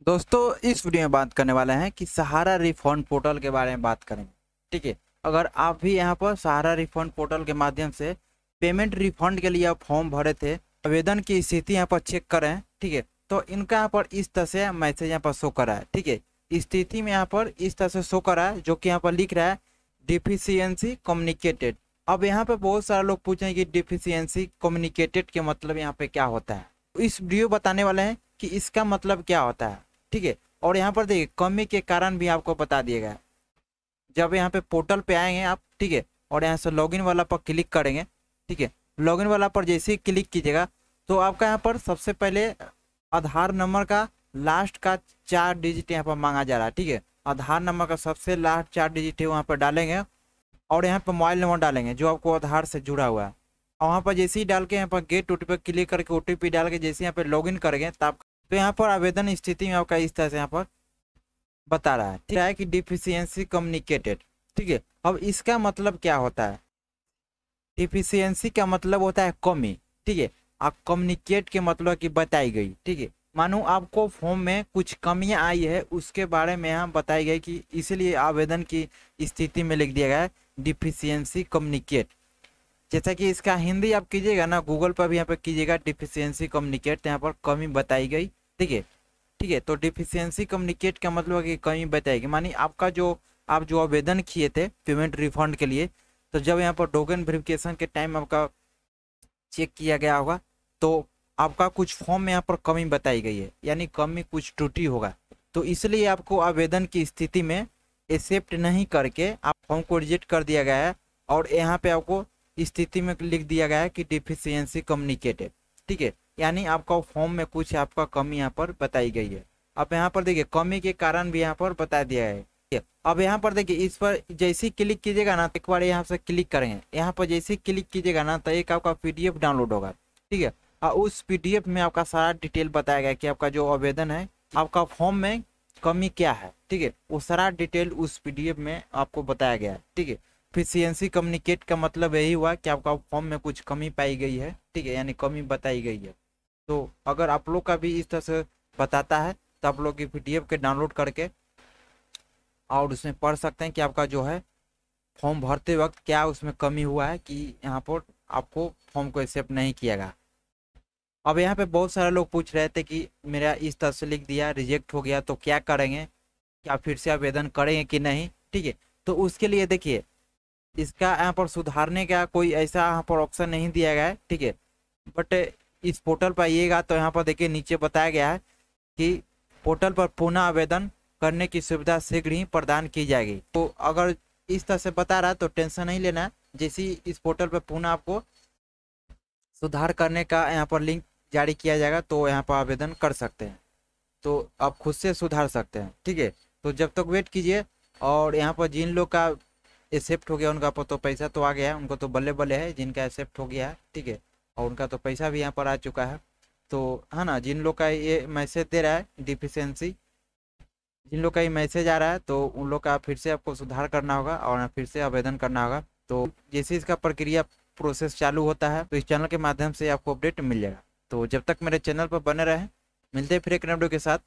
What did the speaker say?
दोस्तों इस वीडियो में बात करने वाले हैं कि सहारा रिफंड पोर्टल के बारे में बात करेंगे। ठीक है, अगर आप भी यहाँ पर सहारा रिफंड पोर्टल के माध्यम से पेमेंट रिफंड के लिए आप फॉर्म भरे थे, आवेदन की स्थिति यहाँ पर चेक करें। ठीक है, तो इनका यहाँ पर इस तरह से मैसेज यहाँ पर शो करा है। ठीक है, स्थिति में यहाँ पर इस तरह से शो करा है, जो कि यहाँ पर लिख रहा है डिफिशियंसी कम्युनिकेटेड। अब यहाँ पे बहुत सारे लोग पूछें कि डिफिशियंसी कम्युनिकेटेड के मतलब यहाँ पे क्या होता है। इस वीडियो बताने वाले हैं कि इसका मतलब क्या होता है। ठीक है, और यहाँ पर देखिए कमी के कारण भी आपको बता दिया गया है। जब यहाँ पे पोर्टल पे आएंगे आप, ठीक है, और यहाँ से लॉगिन वाला पर क्लिक करेंगे। ठीक है, लॉगिन वाला पर जैसे ही क्लिक कीजिएगा तो आपका यहाँ पर सबसे पहले आधार नंबर का लास्ट का 4 डिजिट यहाँ पर मांगा जा रहा है। ठीक है, आधार नंबर का सबसे लास्ट 4 डिजिट है वहाँ पर डालेंगे और यहाँ पर मोबाइल नंबर डालेंगे जो आपको आधार से जुड़ा हुआ है। और वहाँ पर जैसे ही डाल के यहाँ पर गेट OTP पर क्लिक करके OTP डाल के जैसे यहाँ पर लॉगिन करेंगे तब तो यहाँ पर आवेदन स्थिति में आपका इस तरह से यहाँ पर बता रहा है। ठीक है कि डिफिशियंसी कम्युनिकेटेड। ठीक है, अब इसका मतलब क्या होता है। डिफिशियंसी का मतलब होता है कमी। ठीक है, आप कम्युनिकेट के मतलब की बताई गई। ठीक है, मानो आपको फॉर्म में कुछ कमियां आई है उसके बारे में यहाँ बताई गई कि इसलिए आवेदन की स्थिति में लिख दिया गया है डिफिशियंसी कम्युनिकेट। जैसा कि इसका हिंदी आप कीजिएगा ना, गूगल पर भी यहाँ पर कीजिएगा डिफिशियंसी कम्युनिकेट, यहाँ पर कमी बताई गई। ठीक है, ठीक है, तो डिफिशियंसी कम्युनिकेट का मतलब है कि कमी बताएगी, मानी आपका जो आप जो आवेदन किए थे पेमेंट रिफंड के लिए, तो जब यहाँ पर डॉक्यूमेंट वेरिफिकेशन के टाइम आपका चेक किया गया होगा तो आपका कुछ फॉर्म में यहाँ पर कमी बताई गई है, यानी कमी कुछ त्रुटि होगा। तो इसलिए आपको आवेदन की स्थिति में एक्सेप्ट नहीं करके आप फॉर्म को रिजेक्ट कर दिया गया है और यहाँ पे आपको स्थिति में लिख दिया गया है कि डिफिशियंसी कम्युनिकेटेड। ठीक है, यानी आपका फॉर्म में कुछ आपका कमी यहाँ पर बताई गई है। अब यहाँ पर देखिए कमी के कारण भी यहाँ पर बता दिया है। ठीक है, अब यहाँ पर देखिए इस पर जैसे ही क्लिक कीजिएगा ना, एक बार यहाँ से क्लिक करेंगे, यहाँ पर जैसे ही क्लिक कीजिएगा ना तो एक आपका PDF डाउनलोड होगा। ठीक है, और उस PDF में आपका सारा डिटेल बताया गया कि आपका जो आवेदन है, आपका फॉर्म में कमी क्या है। ठीक है, वो सारा डिटेल उस PDF में आपको बताया गया है। ठीक है, डिफिशियंसी कम्युनिकेट का मतलब यही हुआ कि आपका फॉर्म में कुछ कमी पाई गई है। ठीक है, यानी कमी बताई गई है। तो अगर आप लोग का भी इस तरह से बताता है तो आप लोग की PDF के डाउनलोड करके और उसमें पढ़ सकते हैं कि आपका जो है फॉर्म भरते वक्त क्या उसमें कमी हुआ है कि यहाँ पर आपको फॉर्म को एक्सेप्ट नहीं किया गया। अब यहाँ पे बहुत सारे लोग पूछ रहे थे कि मेरा इस तरह से लिख दिया रिजेक्ट हो गया तो क्या करेंगे, क्या फिर से आवेदन करेंगे कि नहीं। ठीक है, तो उसके लिए देखिए इसका यहाँ पर सुधारने का कोई ऐसा यहाँ पर ऑप्शन नहीं दिया गया है। ठीक है, बट इस पोर्टल पर आइएगा तो यहाँ पर देखिए नीचे बताया गया है कि पोर्टल पर पुनः आवेदन करने की सुविधा शीघ्र ही प्रदान की जाएगी। तो अगर इस तरह से बता रहा है तो टेंशन नहीं लेना है। जैसे ही इस पोर्टल पर पुनः आपको सुधार करने का यहाँ पर लिंक जारी किया जाएगा तो यहाँ पर आवेदन कर सकते हैं, तो आप खुद से सुधार सकते हैं। ठीक है, तो जब तक वेट कीजिए। और यहाँ पर जिन लोग का एक्सेप्ट हो गया उनका तो पैसा तो आ गया है, उनको तो बल्ले बल्ले है जिनका एक्सेप्ट हो गया है। ठीक है, और उनका तो पैसा भी यहाँ पर आ चुका है। तो है ना, जिन लोग का ये मैसेज दे रहा है डिफिशियंसी, जिन लोग का ये मैसेज आ रहा है तो उन लोग का फिर से आपको सुधार करना होगा और फिर से आवेदन करना होगा। तो जैसे इसका प्रक्रिया प्रोसेस चालू होता है तो इस चैनल के माध्यम से आपको अपडेट मिल जाएगा। तो जब तक मेरे चैनल पर बने रहें, मिलते हैं फिर एक नए वीडियो के साथ।